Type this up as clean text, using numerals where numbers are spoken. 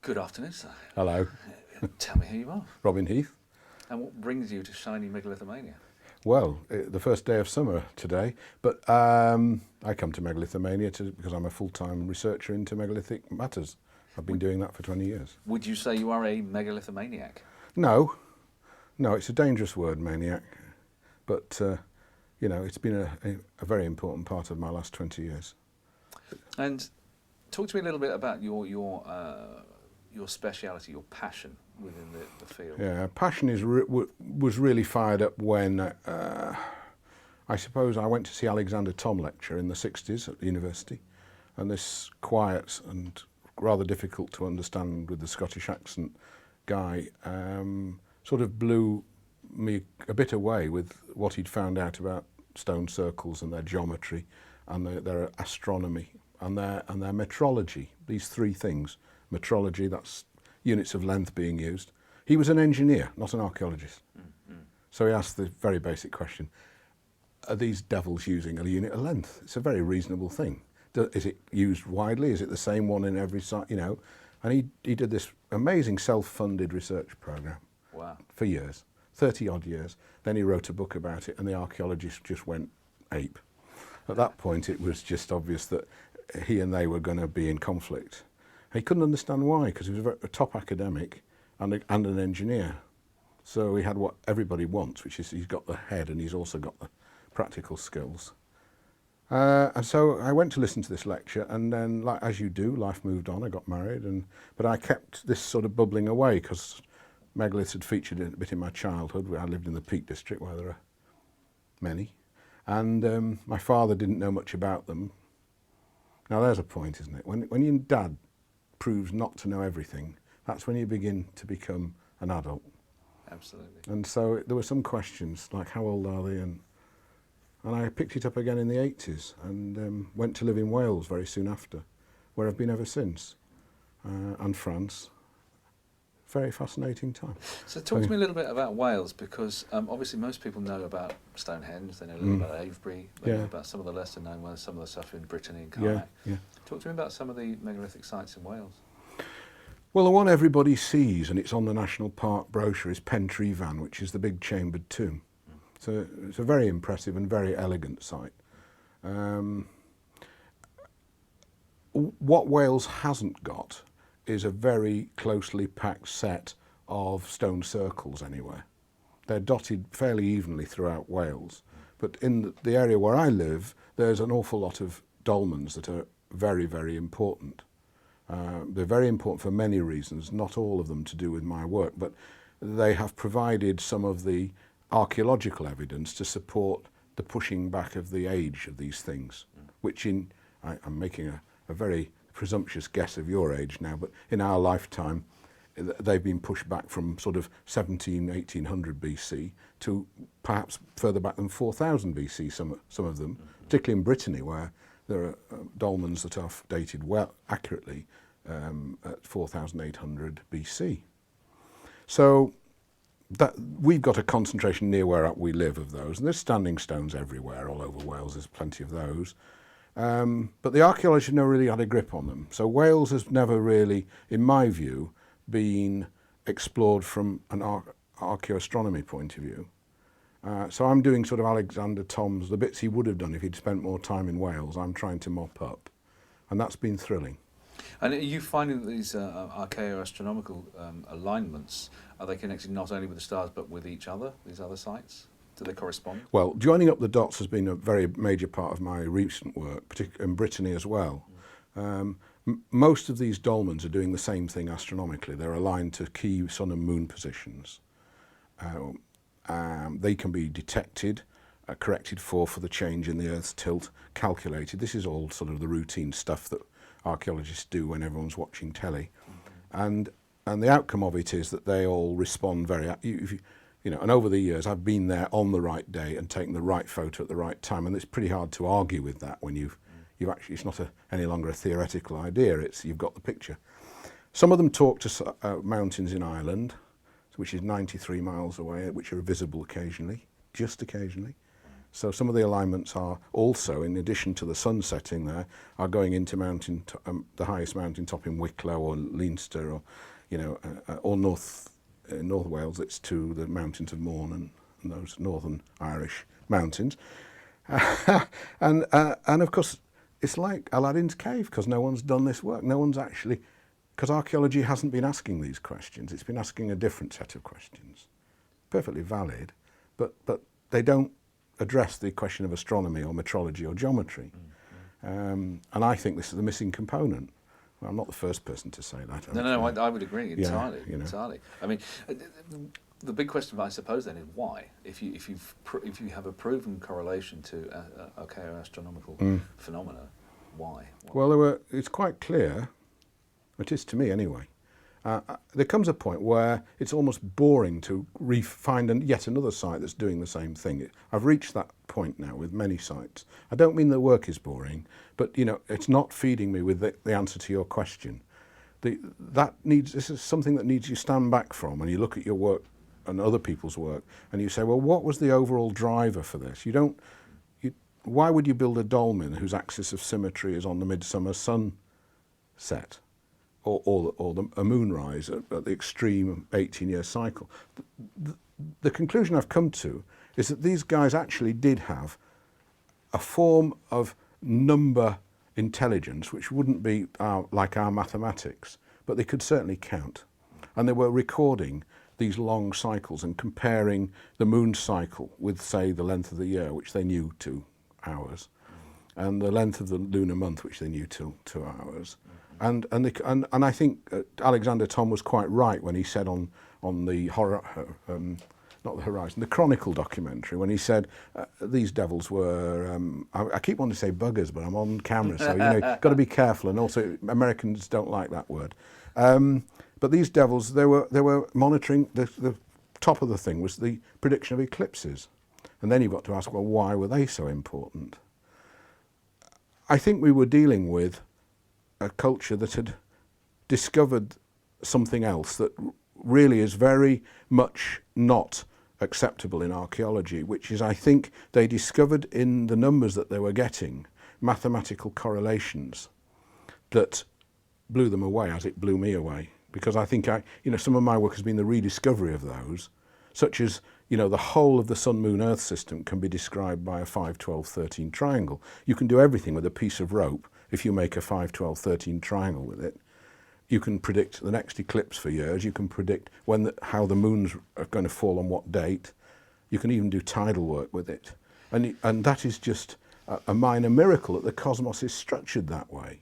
Good afternoon, sir. Hello, Tell me who you are Robin Heath. and what brings you to shiny Megalithomania. Well, the first day of summer today, but I come to Megalithomania because I'm a full-time researcher into megalithic matters. I've been doing that for 20 years. Would you say you are a megalithomaniac? No, it's a dangerous word, maniac, but it's been a very important part of my last 20 years. And talk to me a little bit about your speciality, your passion within the field. Yeah, passion was really fired up when I suppose I went to see Alexander Thom lecture in the 60s at the university, and this quiet and rather difficult to understand with the Scottish accent guy sort of blew me a bit away with what he'd found out about stone circles and their geometry and their astronomy and their metrology. These three things: metrology, that's units of length being used. He was an engineer, not an archaeologist. Mm-hmm. So he asked the very basic question: are these devils using a unit of length? It's a very reasonable thing. Is it used widely? Is it the same one in every site? And he did this amazing self-funded research program. Wow. For years, 30 odd years. Then he wrote a book about it, and the archaeologists just went ape. At that point, it was just obvious that he and they were going to be in conflict. He couldn't understand why, because he was a top academic and an engineer. So he had what everybody wants, which is he's got the head and he's also got the practical skills. And so I went to listen to this lecture, and then, like as you do, life moved on. I got married, but I kept this sort of bubbling away because megaliths had featured a bit in my childhood. I lived in the Peak District, where there are many, and my father didn't know much about them. Now there's a point, isn't it? When your dad proves not to know everything, that's when you begin to become an adult. Absolutely. And so there were some questions like, how old are they? And I picked it up again in the 80s and went to live in Wales very soon after, where I've been ever since, and France. Very fascinating time. So talk to me a little bit about Wales, because obviously most people know about Stonehenge, they know a little about Avebury, they know about some of the lesser known ones, some of the stuff in Brittany and Carnac. Yeah. Talk to me about some of the megalithic sites in Wales. Well, the one everybody sees, and it's on the National Park brochure, is Pentree Van, which is the big chambered tomb. So it's a very impressive and very elegant site. What Wales hasn't got is a very closely packed set of stone circles anywhere. They're dotted fairly evenly throughout Wales, but in the area where I live, there's an awful lot of dolmens that are very, very important. They're very important for many reasons, not all of them to do with my work, but they have provided some of the archaeological evidence to support the pushing back of the age of these things, which I'm making a very presumptuous guess of your age now, but in our lifetime, they've been pushed back from sort of 1800 BC to perhaps further back than 4000 BC, some of them, particularly in Brittany, where there are dolmens that are dated well accurately at 4800 BC. So that we've got a concentration near where we live of those, and there's standing stones everywhere all over Wales. There's plenty of those. But the archaeologists never really had a grip on them. So Wales has never really, in my view, been explored from an archaeoastronomy point of view. So I'm doing sort of Alexander Thom's, the bits he would have done if he'd spent more time in Wales, I'm trying to mop up. And that's been thrilling. And are you finding that these archaeoastronomical alignments, are they connected not only with the stars but with each other, these other sites? Do they correspond? Well, joining up the dots has been a very major part of my recent work, particularly in Brittany as well. Most of these dolmens are doing the same thing astronomically. They're aligned to key sun and moon positions. They can be detected, corrected for the change in the Earth's tilt, calculated. This is all sort of the routine stuff that archaeologists do when everyone's watching telly. And the outcome of it is that they all respond very... and over the years, I've been there on the right day and taken the right photo at the right time, and it's pretty hard to argue with that when you've actually, it's not any longer a theoretical idea, you've got the picture. Some of them talk to mountains in Ireland, which is 93 miles away, which are visible occasionally, just occasionally. So some of the alignments are also, in addition to the sun setting there, are going into the highest mountain top in Wicklow or Leinster, or or North Wales. It's to the mountains of Mourne and those northern Irish mountains, and of course it's like Aladdin's cave, because no one's done this work. No one's actually, because archaeology hasn't been asking these questions. It's been asking a different set of questions, perfectly valid, but they don't address the question of astronomy or metrology or geometry. And I think this is the missing component. Well, I'm not the first person to say that. No, I would agree entirely. Yeah, entirely. I mean, the big question, I suppose, then is why? If you have a proven correlation to archaeoastronomical phenomena, why? Well, it's quite clear. It is to me, anyway. There comes a point where it's almost boring to find yet another site that's doing the same thing. I've reached that point now with many sites. I don't mean the work is boring, but it's not feeding me with the answer to your question. This is something that needs you stand back from, and you look at your work and other people's work, and you say, well, what was the overall driver for this? Why would you build a dolmen whose axis of symmetry is on the midsummer sunset? Or a moonrise at the extreme 18-year cycle. The conclusion I've come to is that these guys actually did have a form of number intelligence which wouldn't be like our mathematics, but they could certainly count. And they were recording these long cycles and comparing the moon cycle with, say, the length of the year, which they knew 2 hours, and the length of the lunar month, which they knew 2 hours. And I think Alexander Thom was quite right when he said on the not the Horizon, the Chronicle documentary, when he said these devils were, I keep wanting to say buggers, but I'm on camera, so you've got to be careful. And also, Americans don't like that word. But these devils, they were monitoring. The top of the thing was the prediction of eclipses, and then you've got to ask, well, why were they so important? I think we were dealing with a culture that had discovered something else that really is very much not acceptable in archaeology, which is, I think, they discovered in the numbers that they were getting mathematical correlations that blew them away, as it blew me away. Because I think some of my work has been the rediscovery of those, such as, the whole of the Sun, Moon, Earth system can be described by a 5, 12, 13 triangle. You can do everything with a piece of rope. If you make a 5, 12, 13 triangle with it, you can predict the next eclipse for years. You can predict how the moons are going to fall on what date. You can even do tidal work with it. And that is just a minor miracle that the cosmos is structured that way.